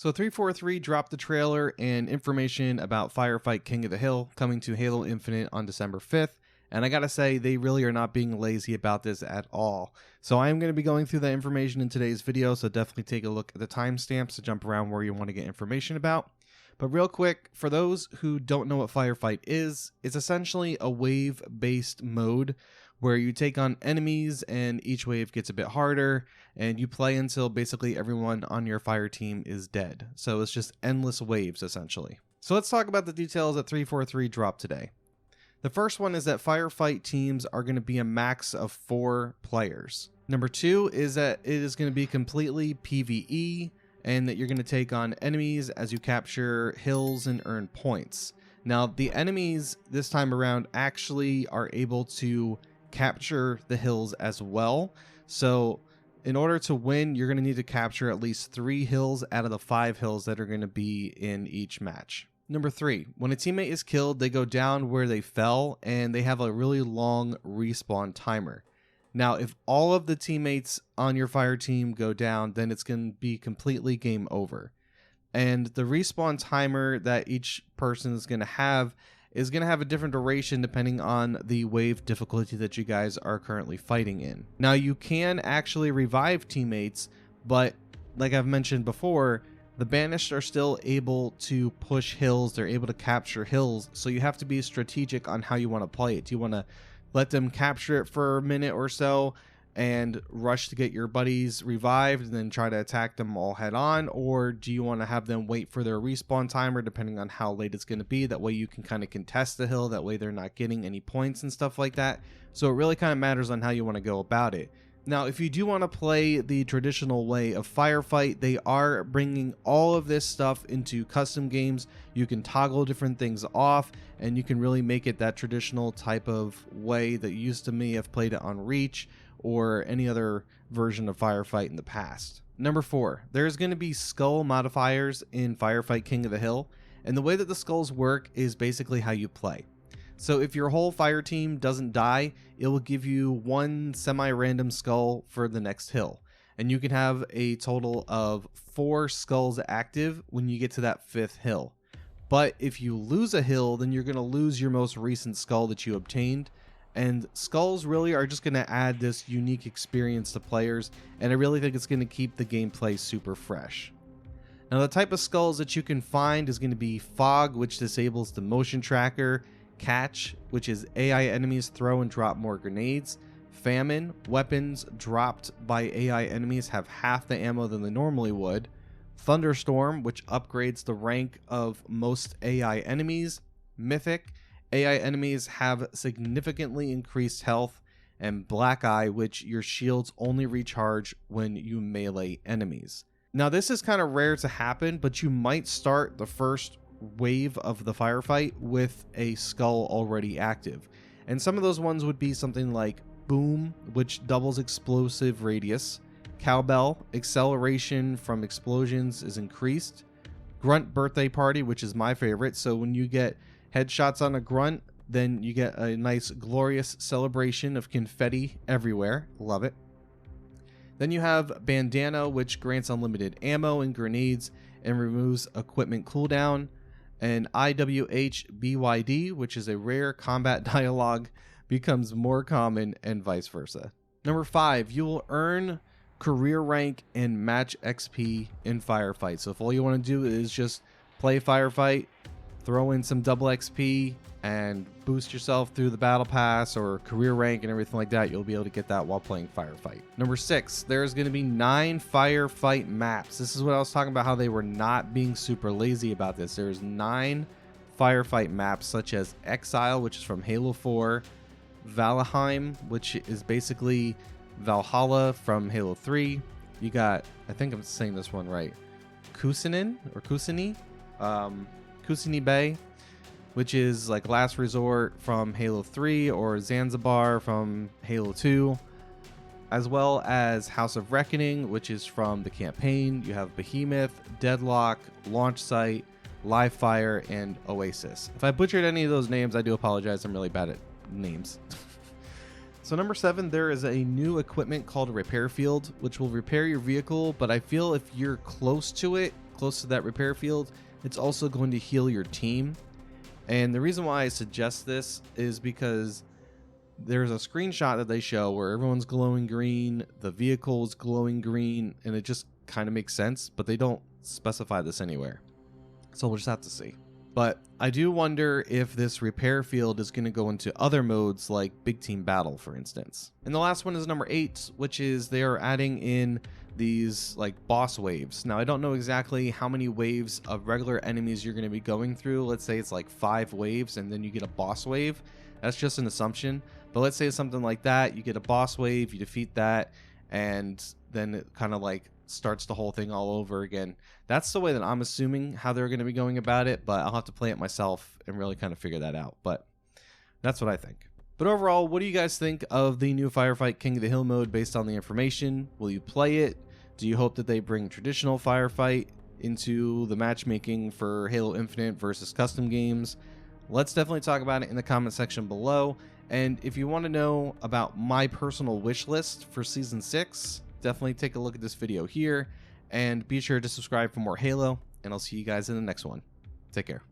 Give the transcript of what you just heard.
So 343 dropped the trailer and information about Firefight King of the Hill coming to Halo Infinite on December 5th. And I gotta say, they really are not being lazy about this at all. So I am going to be going through that information in today's video, so definitely take a look at the timestamps to jump around where you want to get information about. But real quick, for those who don't know what Firefight is, it's essentially a wave-based mode where you take on enemies and each wave gets a bit harder, and you play until basically everyone on your fire team is dead. So it's just endless waves, essentially. So let's talk about the details that 343 dropped today. The first one is that firefight teams are going to be a max of 4 players. Number 2 is that it is going to be completely PvE, and that you're going to take on enemies as you capture hills and earn points. Now, the enemies this time around actually are able to capture the hills as well. So in order to win, you're going to need to capture at least 3 hills out of the 5 hills that are going to be in each match. Number 3, when a teammate is killed, they go down where they fell, and they have a really long respawn timer. Now, if all of the teammates on your fire team go down, then it's going to be completely game over. And the respawn timer that each person is going to have a different duration depending on the wave difficulty that you guys are currently fighting in. Now, you can actually revive teammates, but like I've mentioned before, the Banished are still able to push hills. They're able to capture hills, so you have to be strategic on how you want to play it. Do you want to let them capture it for a minute or so and rush to get your buddies revived and then try to attack them all head on? Or do you want to have them wait for their respawn timer depending on how late it's going to be? That way you can kind of contest the hill. That way they're not getting any points and stuff like that. So it really kind of matters on how you want to go about it. Now, if you do want to play the traditional way of Firefight, they are bringing all of this stuff into custom games. You can toggle different things off, and you can really make it that traditional type of way that you used to may have played it on Reach or any other version of Firefight in the past. Number 4, there's going to be skull modifiers in Firefight King of the Hill, and the way that the skulls work is basically how you play. So if your whole fire team doesn't die, it will give you 1 semi-random skull for the next hill. And you can have a total of 4 skulls active when you get to that 5th hill. But if you lose a hill, then you're going to lose your most recent skull that you obtained. And skulls really are just going to add this unique experience to players, and I really think it's going to keep the gameplay super fresh. Now, the type of skulls that you can find is going to be Fog, which disables the motion tracker, Catch, which is AI enemies throw and drop more grenades, Famine, weapons dropped by AI enemies have half the ammo than they normally would, Thunderstorm, which upgrades the rank of most AI enemies, Mythic, AI enemies have significantly increased health, and Black Eye, which your shields only recharge when you melee enemies. Now, this is kind of rare to happen, but you might start the first wave of the firefight with a skull already active. And some of those ones would be something like Boom, which doubles explosive radius, Cowbell, acceleration from explosions is increased, Grunt Birthday Party, which is my favorite, so when you get headshots on a grunt, then you get a nice glorious celebration of confetti everywhere. Love it. Then you have Bandana, which grants unlimited ammo and grenades and removes equipment cooldown, and IWH-BYD, which is a rare combat dialogue, becomes more common, and vice versa. Number 5, you will earn career rank and match XP in Firefight. So if all you want to do is just play Firefight, throw in some double XP, and boost yourself through the battle pass or career rank and everything like that, you'll be able to get that while playing Firefight. Number 6, there's going to be 9 Firefight maps. This is what I was talking about, how they were not being super lazy about this. There's 9 Firefight maps, such as Exile, which is from Halo 4, Valheim, which is basically Valhalla from Halo 3. You got, I think I'm saying this one right, Kusini Bay, which is like Last Resort from Halo 3, or Zanzibar from Halo 2, as well as House of Reckoning, which is from the campaign. You have Behemoth, Deadlock, Launch Site, Live Fire, and Oasis. If I butchered any of those names, I do apologize. I'm really bad at names. So number 7, there is a new equipment called a Repair Field, which will repair your vehicle, but I feel if you're close to it, close to that repair field, it's also going to heal your team. And the reason why I suggest this is because there's a screenshot that they show where everyone's glowing green, the vehicle's glowing green, and it just kind of makes sense, but they don't specify this anywhere. So we'll just have to see. But I do wonder if this repair field is going to go into other modes like Big Team Battle, for instance. And the last one is number 8, which is they are adding in these like boss waves. Now I don't know exactly how many waves of regular enemies you're going to be going through. Let's say it's like 5 waves and then you get a boss wave. That's just an assumption. But let's say it's something like that. You get a boss wave, you defeat that, and then it kind of like starts the whole thing all over again. That's the way that I'm assuming how they're going to be going about it, but I'll have to play it myself and really kind of figure that out. But that's what I think. But overall, what do you guys think of the new Firefight King of the Hill mode based on the information? Will you play it? Do you hope that they bring traditional Firefight into the matchmaking for Halo Infinite versus custom games? Let's definitely talk about it in the comment section below. And if you want to know about my personal wish list for Season 6, definitely take a look at this video here. And be sure to subscribe for more Halo. And I'll see you guys in the next one. Take care.